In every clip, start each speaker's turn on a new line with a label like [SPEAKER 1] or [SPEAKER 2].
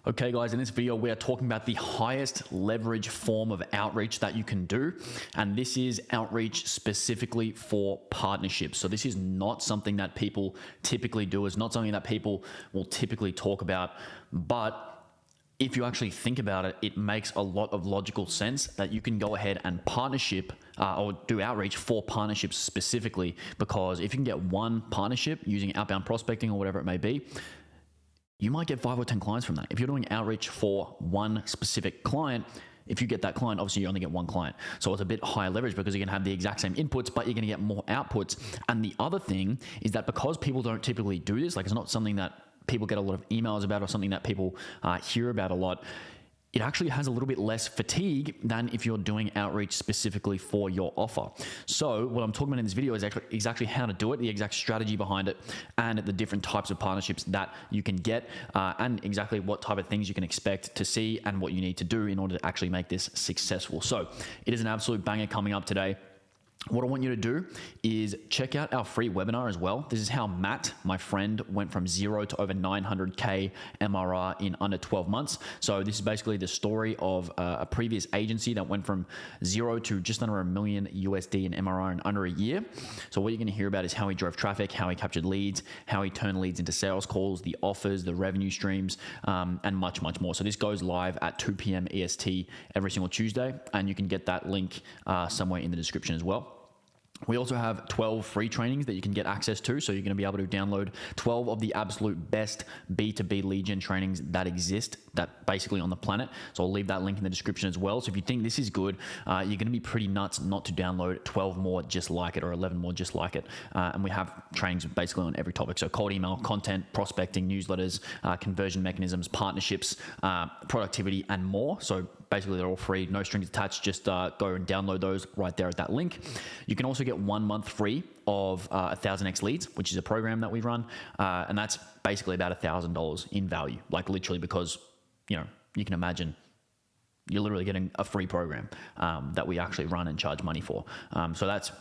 [SPEAKER 1] Okay guys, in this video we are talking about the highest leverage form of outreach that you can do, and this is outreach specifically for partnerships. So this is not something that people typically do. It's not something that people will typically talk about, but if you actually think about it, it makes a lot of logical sense that you can go ahead and partnership or do outreach for partnerships specifically, because if you can get one partnership using outbound prospecting or whatever it may be, you might get 5 or 10 clients from that. If you're doing outreach for one specific client, if you get that client, obviously you only get one client. So it's a bit higher leverage because you're gonna have the exact same inputs, but you're gonna get more outputs. And the other thing is that because people don't typically do this, like it's not something that people get a lot of emails about or something that people hear about a lot, it actually has a little bit less fatigue than if you're doing outreach specifically for your offer. So what I'm talking about in this video is exactly how to do it, the exact strategy behind it, and the different types of partnerships that you can get, and exactly what type of things you can expect to see and what you need to do in order to actually make this successful. So it is an absolute banger coming up today. What I want you to do is check out our free webinar as well. This is how Matt, my friend, went from 0 to over 900K MRR in under 12 months. So this is basically the story of a previous agency that went from 0 to just under $1 million USD in MRR in under a year. So what you're gonna hear about is how he drove traffic, how he captured leads, how he turned leads into sales calls, the offers, the revenue streams, and much, much more. So this goes live at 2 p.m. EST every single Tuesday, and you can get that link somewhere in the description as well. We also have 12 free trainings that you can get access to. So you're going to be able to download 12 of the absolute best B2B lead gen trainings that exist, that basically on the planet. So I'll leave that link in the description as well. So if you think this is good, you're going to be pretty nuts not to download 12 more just like it or 11 more just like it. And we have trainings basically on every topic. So cold email, content, prospecting, newsletters, conversion mechanisms, partnerships, productivity, and more. So basically they're all free, no strings attached. Just go and download those right there at that link. You can also get 1 month free of 1000X Leads, which is a program that we run. And that's basically about $1,000 in value, like literally, because, you know, you can imagine you're literally getting a free program that we actually run and charge money for. So that's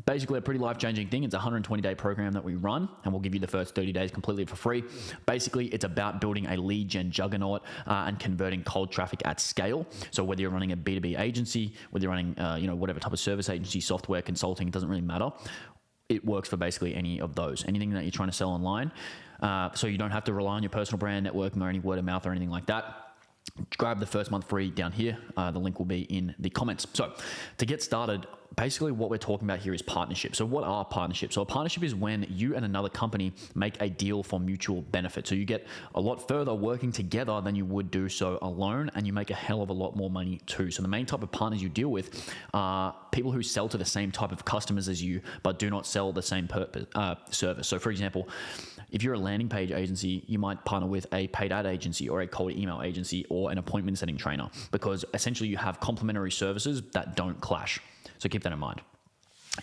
[SPEAKER 1] basically a pretty life-changing thing. It's a 120-day program that we run, and we'll give you the first 30 days completely for free. Basically, it's about building a lead gen juggernaut and converting cold traffic at scale. So whether you're running a B2B agency, whether you're running whatever type of service agency, software, consulting, it doesn't really matter. It works for basically any of those, anything that you're trying to sell online. So you don't have to rely on your personal brand, networking, or any word of mouth or anything like that. Grab the first month free down here. The link will be in the comments. So to get started, basically what we're talking about here is partnerships. So what are partnerships? So a partnership is when you and another company make a deal for mutual benefit. So you get a lot further working together than you would do so alone, and you make a hell of a lot more money too. So the main type of partners you deal with are people who sell to the same type of customers as you, but do not sell the same service. So for example, if you're a landing page agency, you might partner with a paid ad agency or a cold email agency or an appointment setting trainer, because essentially you have complementary services that don't clash. So keep that in mind.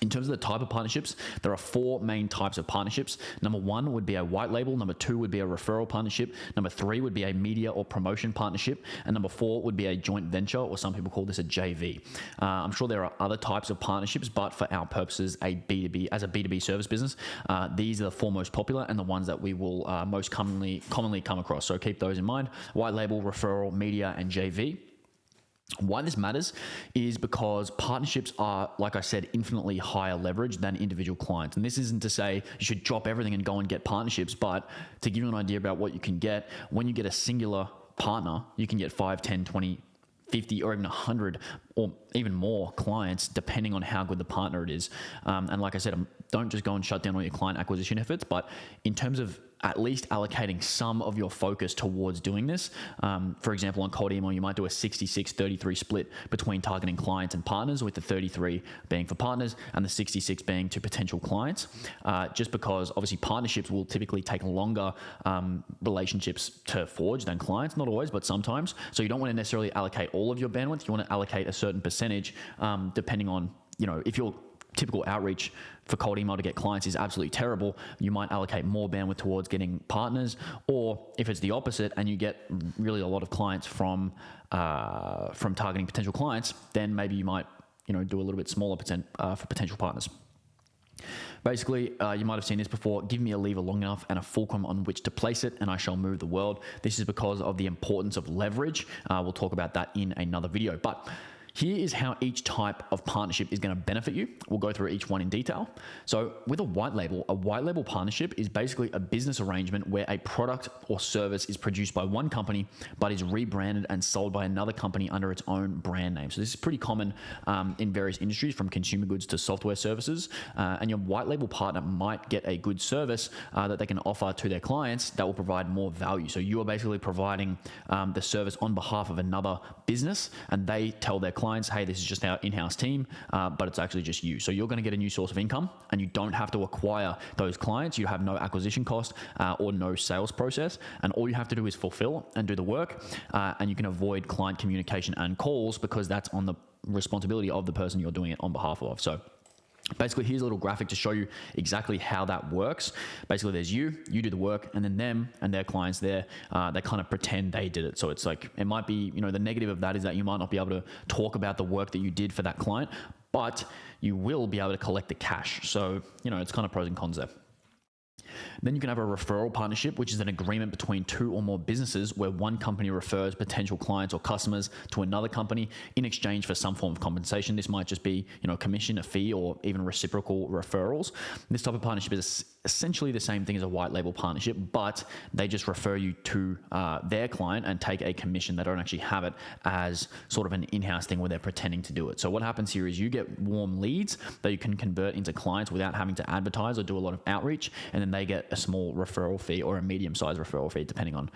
[SPEAKER 1] In terms of the type of partnerships, there are 4 main types of partnerships. Number 1 would be a white label. Number 2 would be a referral partnership. Number 3 would be a media or promotion partnership. And number 4 would be a joint venture, or some people call this a JV. I'm sure there are other types of partnerships, but for our purposes, as a B2B service business, these are the 4 most popular and the ones that we will most commonly come across. So keep those in mind: white label, referral, media, and JV. Why this matters is because partnerships are, like I said, infinitely higher leverage than individual clients. And this isn't to say you should drop everything and go and get partnerships, but to give you an idea about what you can get, when you get a singular partner, you can get 5, 10, 20, 50, or even 100 or even more clients, depending on how good the partner it is. And like I said, don't just go and shut down all your client acquisition efforts, but in terms of at least allocating some of your focus towards doing this. For example, on cold email, you might do a 66-33 split between targeting clients and partners, with the 33 being for partners and the 66 being to potential clients, just because obviously partnerships will typically take longer relationships to forge than clients. Not always, but sometimes. So you don't want to necessarily allocate all of your bandwidth. You want to allocate a certain percentage depending on, if you're typical outreach for cold email to get clients is absolutely terrible, you might allocate more bandwidth towards getting partners. Or if it's the opposite and you get really a lot of clients from targeting potential clients, then maybe you might do a little bit smaller for potential partners. Basically, you might have seen this before. Give me a lever long enough and a fulcrum on which to place it, and I shall move the world. This is because of the importance of leverage. We'll talk about that in another video. But here is how each type of partnership is going to benefit you. We'll go through each one in detail. So with a white label partnership is basically a business arrangement where a product or service is produced by one company, but is rebranded and sold by another company under its own brand name. So this is pretty common in various industries, from consumer goods to software services. And your white label partner might get a good service that they can offer to their clients that will provide more value. So you are basically providing the service on behalf of another business, and they tell their clients, hey, this is just our in-house team, but it's actually just you. So you're going to get a new source of income, and you don't have to acquire those clients. You have no acquisition cost or no sales process, and all you have to do is fulfill and do the work, and you can avoid client communication and calls because that's on the responsibility of the person you're doing it on behalf of. So basically, here's a little graphic to show you exactly how that works. Basically, there's you do the work, and then them and their clients there, they kind of pretend they did it. So it's like, it might be, the negative of that is that you might not be able to talk about the work that you did for that client, but you will be able to collect the cash. So, it's kind of pros and cons there. Then you can have a referral partnership, which is an agreement between two or more businesses where one company refers potential clients or customers to another company in exchange for some form of compensation. This might just be, commission, a fee, or even reciprocal referrals. This type of partnership is essentially the same thing as a white label partnership, but they just refer you to their client and take a commission. They don't actually have it as sort of an in-house thing where they're pretending to do it. So what happens here is you get warm leads that you can convert into clients without having to advertise or do a lot of outreach, and then they get a small referral fee or a medium-sized referral fee depending on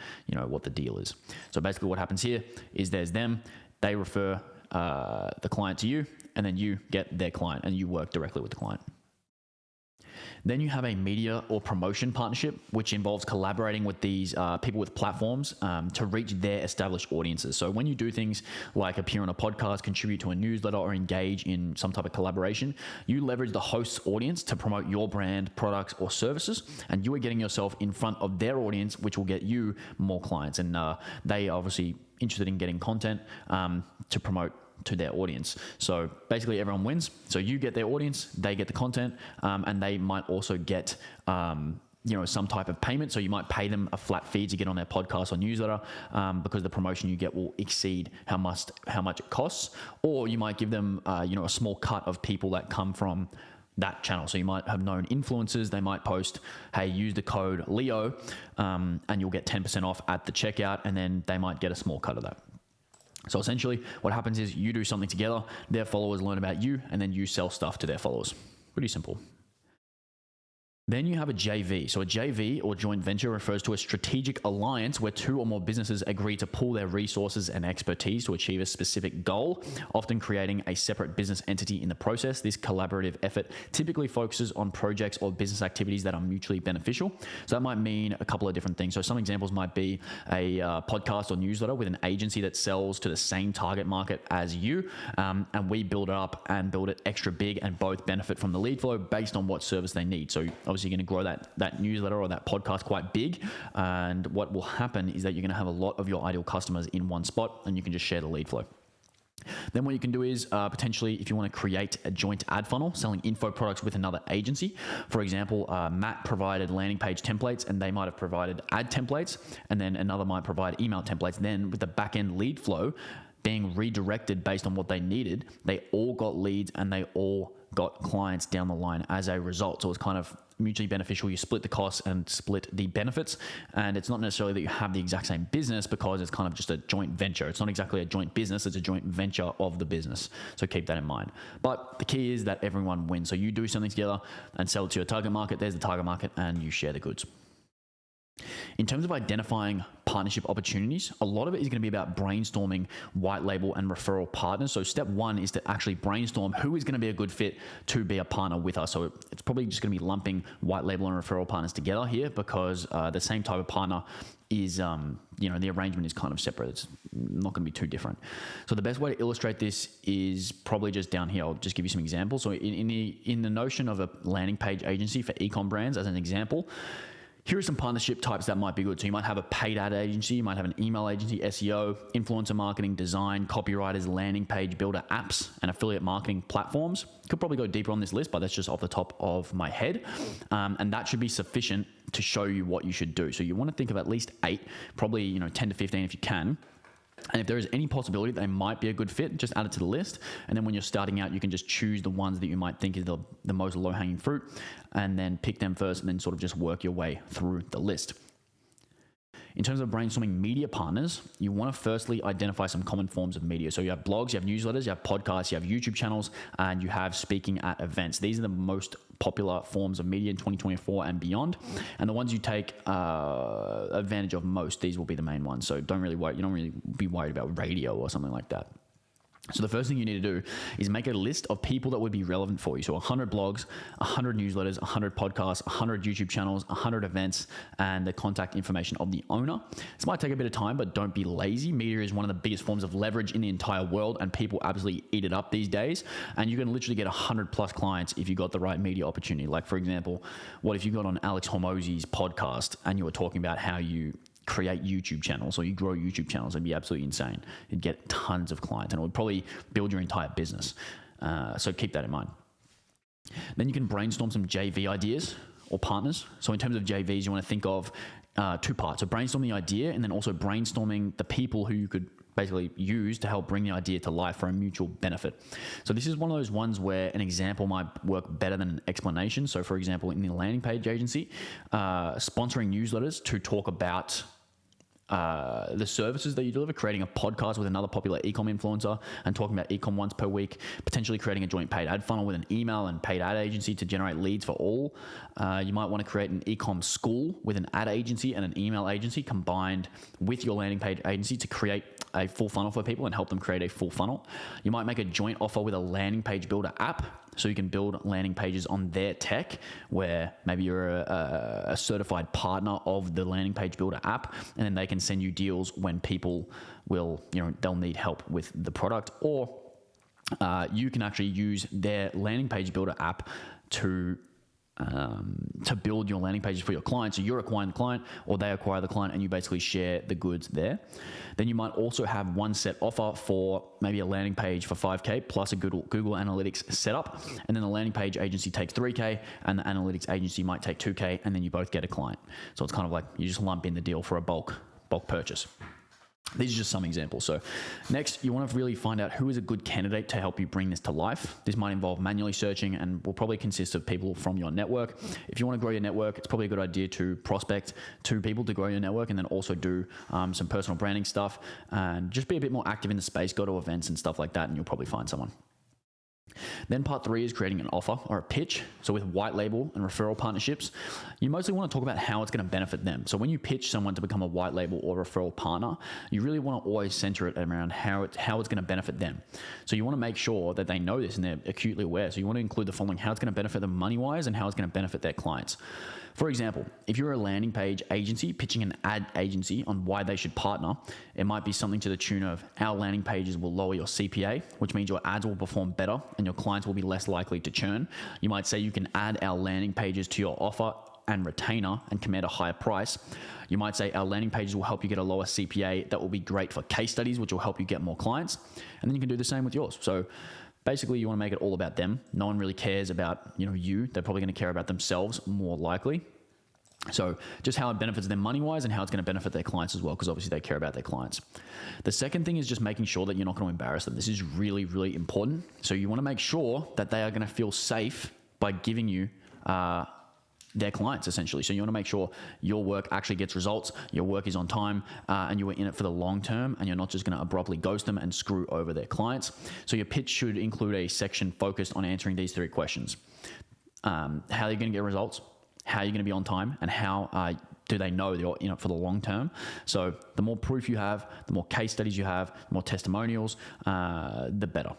[SPEAKER 1] what the deal is. So basically what happens here is there's them, they refer the client to you, and then you get their client and you work directly with the client. Then you have a media or promotion partnership, which involves collaborating with these people with platforms to reach their established audiences. So when you do things like appear on a podcast, contribute to a newsletter, or engage in some type of collaboration, you leverage the host's audience to promote your brand, products, or services, and you are getting yourself in front of their audience, which will get you more clients. And they are obviously interested in getting content to promote to their audience. So basically everyone wins. So you get their audience, they get the content, and they might also get some type of payment. So you might pay them a flat fee to get on their podcast or newsletter because the promotion you get will exceed how much it costs. Or you might give them a small cut of people that come from that channel. So you might have known influencers. They might post, hey, use the code Leo and you'll get 10% off at the checkout, and then they might get a small cut of that. So essentially what happens is you do something together, their followers learn about you, and then you sell stuff to their followers. Pretty simple. Then you have a JV. So a JV, or joint venture, refers to a strategic alliance where two or more businesses agree to pool their resources and expertise to achieve a specific goal, often creating a separate business entity in the process. This collaborative effort typically focuses on projects or business activities that are mutually beneficial. So that might mean a couple of different things. So some examples might be a podcast or newsletter with an agency that sells to the same target market as you, and we build it up and build it extra big, and both benefit from the lead flow based on what service they need. So obviously you're going to grow that newsletter or that podcast quite big, and what will happen is that you're going to have a lot of your ideal customers in one spot, and you can just share the lead flow. Then what you can do is potentially, if you want to create a joint ad funnel selling info products with another agency. For example, Matt provided landing page templates, and they might have provided ad templates, and then another might provide email templates. Then with the back-end lead flow being redirected based on what they needed, they all got leads and they all got clients down the line as a result. So it's kind of mutually beneficial. You split the costs and split the benefits, and it's not necessarily that you have the exact same business because it's kind of just a joint venture. It's not exactly a joint business, it's a joint venture of the business. So keep that in mind. But the key is that everyone wins. So you do something together and sell it to your target market. There's the target market, and you share the goods. In terms of identifying partnership opportunities, a lot of it is going to be about brainstorming white label and referral partners. So step one is to actually brainstorm who is going to be a good fit to be a partner with us. So it's probably just going to be lumping white label and referral partners together here because the same type of partner is, the arrangement is kind of separate. It's not going to be too different. So the best way to illustrate this is probably just down here. I'll just give you some examples. So in the notion of a landing page agency for e-com brands as an example, Here are some partnership types that might be good. So you might have a paid ad agency, you might have an email agency, SEO, influencer marketing, design, copywriters, landing page builder, apps, and affiliate marketing platforms. Could probably go deeper on this list, but that's just off the top of my head. And that should be sufficient to show you what you should do. So you want to think of at least 8, probably 10 to 15 if you can. And if there is any possibility that they might be a good fit, just add it to the list. And then when you're starting out, you can just choose the ones that you might think is the most low-hanging fruit, and then pick them first, and then sort of just work your way through the list. In terms of brainstorming media partners, you want to firstly identify some common forms of media. So you have blogs, you have newsletters, you have podcasts, you have YouTube channels, and you have speaking at events. These are the most popular forms of media in 2024 and beyond. And the ones you take advantage of most, these will be the main ones. So you don't really be worried about radio or something like that. So the first thing you need to do is make a list of people that would be relevant for you. So 100 blogs, 100 newsletters, 100 podcasts, 100 YouTube channels, 100 events, and the contact information of the owner. This might take a bit of time, but don't be lazy. Media is one of the biggest forms of leverage in the entire world, and people absolutely eat it up these days. And you can literally get 100 plus clients if you got the right media opportunity. Like, for example, what if you got on Alex Hormozi's podcast and you were talking about how you create YouTube channels or you grow YouTube channels? It'd be absolutely insane. You'd get tons of clients, and it would probably build your entire business. So keep that in mind. Then you can brainstorm some JV ideas or partners. So in terms of JVs, you want to think of 2 parts. So brainstorm the idea, and then also brainstorming the people who you could basically use to help bring the idea to life for a mutual benefit. So this is one of those ones where an example might work better than an explanation. So for example, in the landing page agency, sponsoring newsletters to talk about the services that you deliver, creating a podcast with another popular e-com influencer and talking about e-com once per week, potentially creating a joint paid ad funnel with an email and paid ad agency to generate leads for all. You might want to create an e-com school with an ad agency and an email agency combined with your landing page agency to create a full funnel for people and help them create a full funnel. You might make a joint offer with a landing page builder app, so you can build landing pages on their tech, where maybe you're a certified partner of the landing page builder app, and then they can send you deals when people they'll need help with the product. Or you can actually use their landing page builder app to build your landing pages for your clients. So you're acquiring the client, or they acquire the client, and you basically share the goods there. Then you might also have one set offer for maybe a landing page for $5,000 plus a Google Analytics setup. And then the landing page agency takes $3,000 and the analytics agency might take $2,000, and then you both get a client. So it's kind of like you just lump in the deal for a bulk purchase. These are just some examples. So next, you want to really find out who is a good candidate to help you bring this to life. This might involve manually searching and will probably consist of people from your network. If you want to grow your network, it's probably a good idea to prospect to people to grow your network, and then also do some personal branding stuff and just be a bit more active in the space, go to events and stuff like that, and you'll probably find someone. Then part 3 is creating an offer or a pitch. So with white label and referral partnerships, you mostly want to talk about how it's going to benefit them. So when you pitch someone to become a white label or referral partner, you really want to always center it around how it's going to benefit them. So you want to make sure that they know this and they're acutely aware. So you want to include the following: how it's going to benefit them money-wise and how it's going to benefit their clients. For example, if you're a landing page agency pitching an ad agency on why they should partner, it might be something to the tune of, our landing pages will lower your CPA, which means your ads will perform better and your clients will be less likely to churn. You might say you can add our landing pages to your offer and retainer and command a higher price. You might say our landing pages will help you get a lower CPA that will be great for case studies, which will help you get more clients. And then you can do the same with yours. So basically, you want to make it all about them. No one really cares about you. They're probably going to care about themselves more likely. So just how it benefits them money-wise and how it's going to benefit their clients as well, because obviously they care about their clients. The second thing is just making sure that you're not going to embarrass them. This is really, really important. So you want to make sure that they are going to feel safe by giving you their clients, essentially. So you want to make sure your work actually gets results, your work is on time, and you are in it for the long term, and you're not just going to abruptly ghost them and screw over their clients. So your pitch should include a section focused on answering these 3 questions. How are you going to get results? How are you going to be on time? And how do they know you're in it for the long term? So the more proof you have, the more case studies you have, the more testimonials, the better.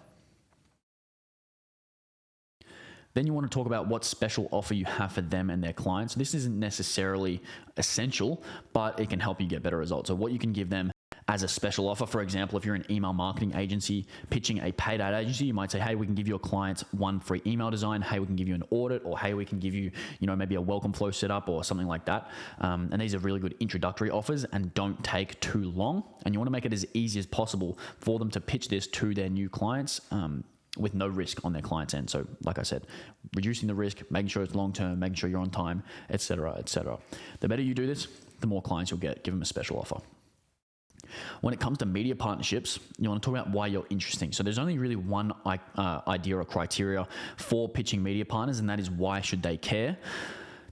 [SPEAKER 1] Then you want to talk about what special offer you have for them and their clients. This isn't necessarily essential, but it can help you get better results. So what you can give them as a special offer. For example, if you're an email marketing agency pitching a paid ad agency, you might say, hey, we can give your clients one free email design. Hey, we can give you an audit, or hey, we can give you, maybe a welcome flow setup or something like that. And these are really good introductory offers and don't take too long. And you want to make it as easy as possible for them to pitch this to their new clients, with no risk on their client's end. So like I said, reducing the risk, making sure it's long-term, making sure you're on time, et cetera, et cetera. The better you do this, the more clients you'll get. Give them a special offer. When it comes to media partnerships, you want to talk about why you're interesting. So there's only really one idea or criteria for pitching media partners, and that is why should they care?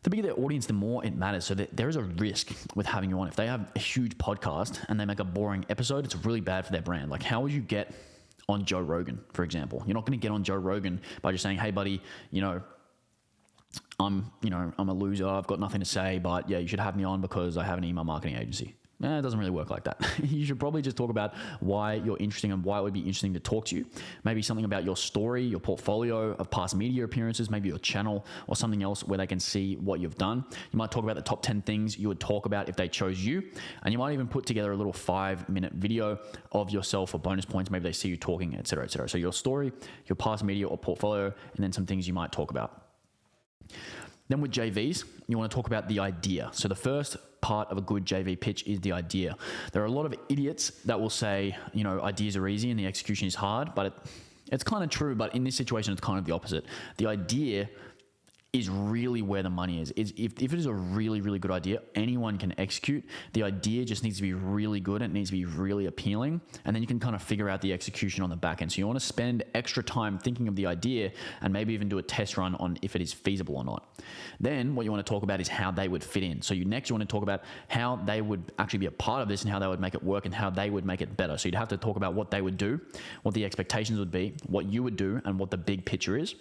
[SPEAKER 1] The bigger their audience, the more it matters. So there is a risk with having you on. If they have a huge podcast and they make a boring episode, it's really bad for their brand. Like, how would you get on Joe Rogan, for example? You're not going to get on Joe Rogan by just saying, hey buddy, I'm a loser, I've got nothing to say, but yeah, you should have me on because I have an email marketing agency. It doesn't really work like that. You should probably just talk about why you're interesting and why it would be interesting to talk to you. Maybe something about your story, your portfolio of past media appearances, maybe your channel or something else where they can see what you've done. You might talk about the top 10 things you would talk about if they chose you. And you might even put together a little 5-minute video of yourself for bonus points. Maybe they see you talking, et cetera, et cetera. So your story, your past media or portfolio, and then some things you might talk about. Then with JVs, you want to talk about the idea. So the first part of a good JV pitch is the idea. There are a lot of idiots that will say, ideas are easy and the execution is hard, but it's kind of true, but in this situation, it's kind of the opposite. The idea is really where the money is. If it is a really, really good idea, anyone can execute. The idea just needs to be really good. It needs to be really appealing. And then you can kind of figure out the execution on the back end. So you want to spend extra time thinking of the idea and maybe even do a test run on if it is feasible or not. Then what you want to talk about is how they would fit in. So you want to talk about how they would actually be a part of this and how they would make it work and how they would make it better. So you'd have to talk about what they would do, what the expectations would be, what you would do, and what the big picture is.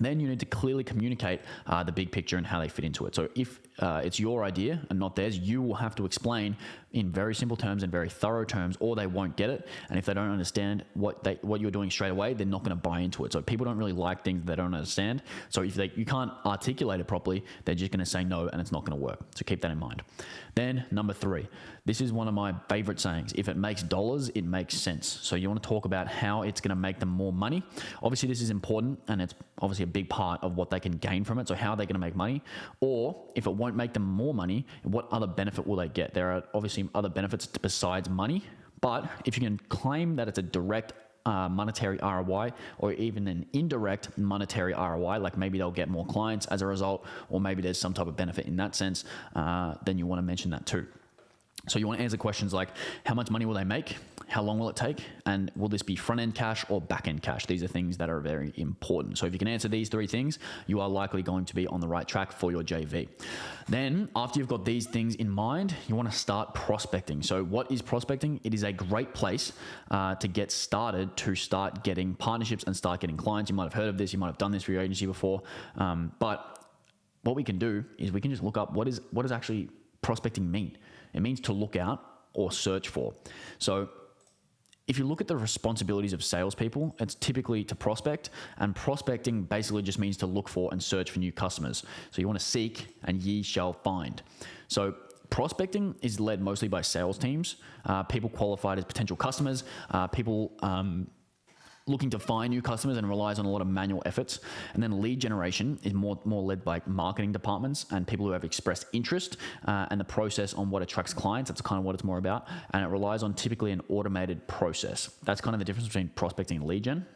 [SPEAKER 1] Then you need to clearly communicate the big picture and how they fit into it. So if it's your idea and not theirs, you will have to explain in very simple terms and very thorough terms, or they won't get it. And if they don't understand what you're doing straight away, they're not going to buy into it. So people don't really like things they don't understand. So if you can't articulate it properly, they're just going to say no, and it's not going to work. So keep that in mind. Then number 3, this is one of my favorite sayings. If it makes dollars, it makes sense. So you want to talk about how it's going to make them more money. Obviously, this is important, and it's obviously a big part of what they can gain from it. So how are they going to make money? Or if it won't make them more money, what other benefit will they get? There are obviously other benefits besides money, but if you can claim that it's a direct monetary ROI or even an indirect monetary ROI, like maybe they'll get more clients as a result, or maybe there's some type of benefit in that sense, then you want to mention that too. So you want to answer questions like, how much money will they make? How long will it take? And will this be front-end cash or back-end cash? These are things that are very important. So if you can answer these 3 things, you are likely going to be on the right track for your JV. Then after you've got these things in mind, you want to start prospecting. So what is prospecting? It is a great place to get started, to start getting partnerships and start getting clients. You might have heard of this. You might have done this for your agency before. But what we can do is we can just look up what does actually prospecting mean? It means to look out or search for. So if you look at the responsibilities of salespeople, it's typically to prospect, and prospecting basically just means to look for and search for new customers. So you want to seek and ye shall find. So prospecting is led mostly by sales teams, people qualified as potential customers, people looking to find new customers, and relies on a lot of manual efforts. And then lead generation is more led by marketing departments and people who have expressed interest, and the process on what attracts clients. That's kind of what it's more about. And it relies on typically an automated process. That's kind of the difference between prospecting and lead gen.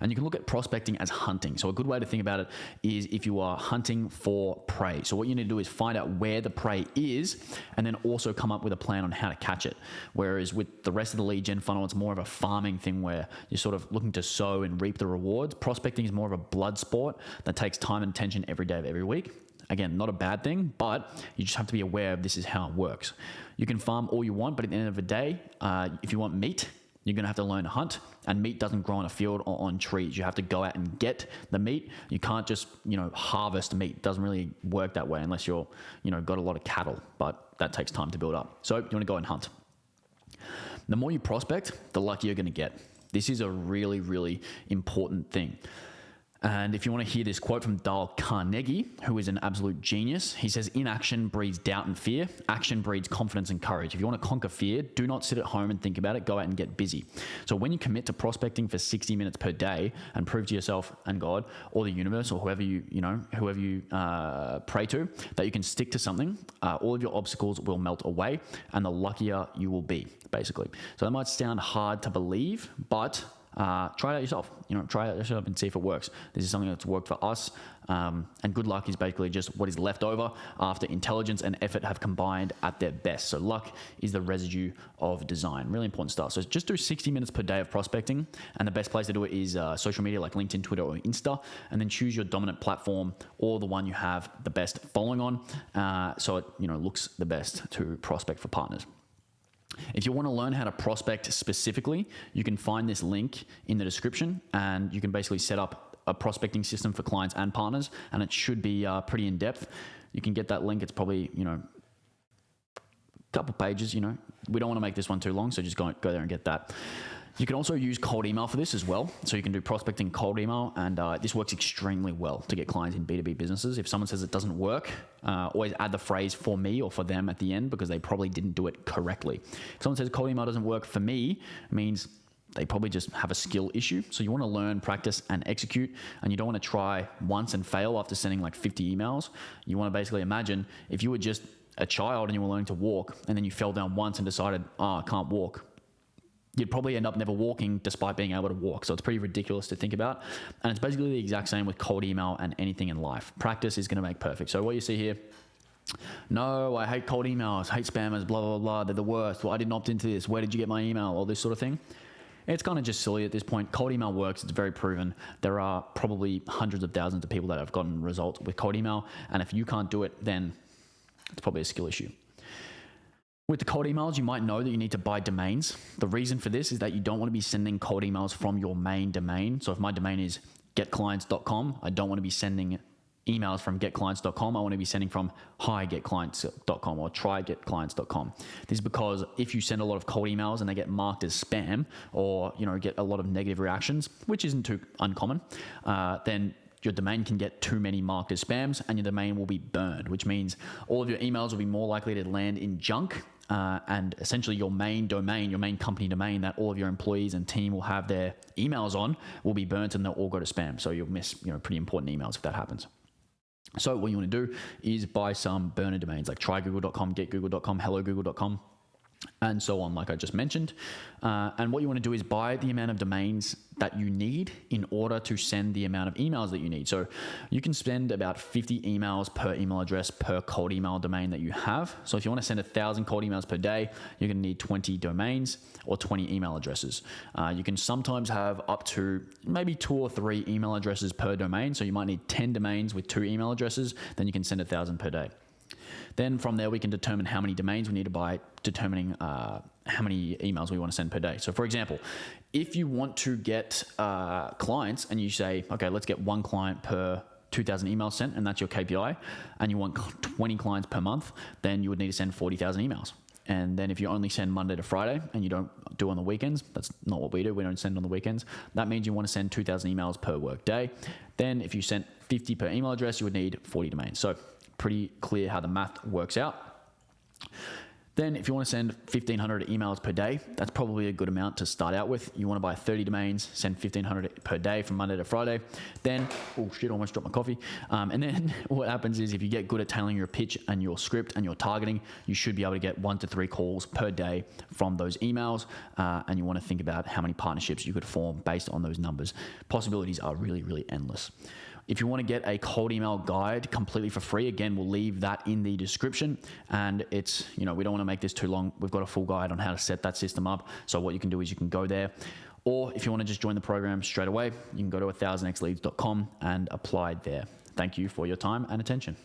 [SPEAKER 1] And you can look at prospecting as hunting. So a good way to think about it is if you are hunting for prey. So what you need to do is find out where the prey is, and then also come up with a plan on how to catch it. Whereas with the rest of the lead gen funnel, it's more of a farming thing where you're sort of looking to sow and reap the rewards. Prospecting is more of a blood sport that takes time and attention every day of every week. Again, not a bad thing, but you just have to be aware of this is how it works. You can farm all you want, but at the end of the day, if you want meat, you're going to have to learn to hunt, and meat doesn't grow on a field or on trees. You have to go out and get the meat. You can't just, harvest meat. It doesn't really work that way unless you're, got a lot of cattle, but that takes time to build up. So you want to go and hunt. The more you prospect, the luckier you're going to get. This is a really, really important thing. And if you want to hear this quote from Dale Carnegie, who is an absolute genius, he says, inaction breeds doubt and fear. Action breeds confidence and courage. If you want to conquer fear, do not sit at home and think about it. Go out and get busy. So when you commit to prospecting for 60 minutes per day and prove to yourself and God or the universe or whoever you pray to that you can stick to something, all of your obstacles will melt away and the luckier you will be, basically. So that might sound hard to believe, but try it out yourself. Try it out yourself and see if it works. This is something that's worked for us. And good luck is basically just what is left over after intelligence and effort have combined at their best. So luck is the residue of design. Really important stuff. So just do 60 minutes per day of prospecting. And the best place to do it is social media like LinkedIn, Twitter, or Insta. And then choose your dominant platform or the one you have the best following on. So it looks the best to prospect for partners. If you want to learn how to prospect specifically, you can find this link in the description and you can basically set up a prospecting system for clients and partners, and it should be pretty in depth. You can get that link. It's probably, a couple pages, We don't want to make this one too long, so just go there and get that. You can also use cold email for this as well. So you can do prospecting cold email, and this works extremely well to get clients in B2B businesses. If someone says it doesn't work, always add the phrase for me or for them at the end because they probably didn't do it correctly. If someone says cold email doesn't work for me, it means they probably just have a skill issue. So you want to learn, practice, and execute, and you don't want to try once and fail after sending like 50 emails. You want to basically imagine if you were just a child and you were learning to walk, and then you fell down once and decided, I can't walk. You'd probably end up never walking despite being able to walk. So it's pretty ridiculous to think about. And it's basically the exact same with cold email and anything in life. Practice is going to make perfect. So what you see here, no, I hate cold emails, hate spammers, blah, blah, blah. They're the worst. Well, I didn't opt into this. Where did you get my email? All this sort of thing. It's kind of just silly at this point. Cold email works. It's very proven. There are probably hundreds of thousands of people that have gotten results with cold email. And if you can't do it, then it's probably a skill issue. With the cold emails, you might know that you need to buy domains. The reason for this is that you don't want to be sending cold emails from your main domain. So if my domain is getclients.com, I don't want to be sending emails from getclients.com. I want to be sending from higetclients.com or trygetclients.com. This is because if you send a lot of cold emails and they get marked as spam or get a lot of negative reactions, which isn't too uncommon, then your domain can get too many marked as spams and your domain will be burned, which means all of your emails will be more likely to land in junk. And essentially your main domain, your main company domain that all of your employees and team will have their emails on will be burnt and they'll all go to spam. So you'll miss pretty important emails if that happens. So what you want to do is buy some burner domains like trygoogle.com, getgoogle.com, hellogoogle.com, and so on, like I just mentioned. And what you want to do is buy the amount of domains that you need in order to send the amount of emails that you need. So you can spend about 50 emails per email address per cold email domain that you have. So if you want to send 1,000 cold emails per day, you're going to need 20 domains or 20 email addresses. You can sometimes have up to maybe 2 or 3 email addresses per domain. So you might need 10 domains with 2 email addresses. Then you can send 1,000 per day. Then from there, we can determine how many domains we need to buy, determining how many emails we want to send per day. So for example, if you want to get clients and you say, okay, let's get 1 client per 2,000 emails sent, and that's your KPI, and you want 20 clients per month, then you would need to send 40,000 emails. And then if you only send Monday to Friday and you don't do on the weekends, that's not what we do. We don't send on the weekends. That means you want to send 2,000 emails per work day. Then if you sent 50 per email address, you would need 40 domains. So pretty clear how the math works out. Then if you want to send 1,500 emails per day, that's probably a good amount to start out with. You want to buy 30 domains, send 1,500 per day from Monday to Friday. Then, oh shit, almost dropped my coffee. And then what happens is if you get good at tailoring your pitch and your script and your targeting, you should be able to get 1 to 3 calls per day from those emails. And you want to think about how many partnerships you could form based on those numbers. Possibilities are really, really endless. If you want to get a cold email guide completely for free, again, we'll leave that in the description. And it's, we don't want to make this too long. We've got a full guide on how to set that system up. So what you can do is you can go there. Or if you want to just join the program straight away, you can go to 1000xleads.com and apply there. Thank you for your time and attention.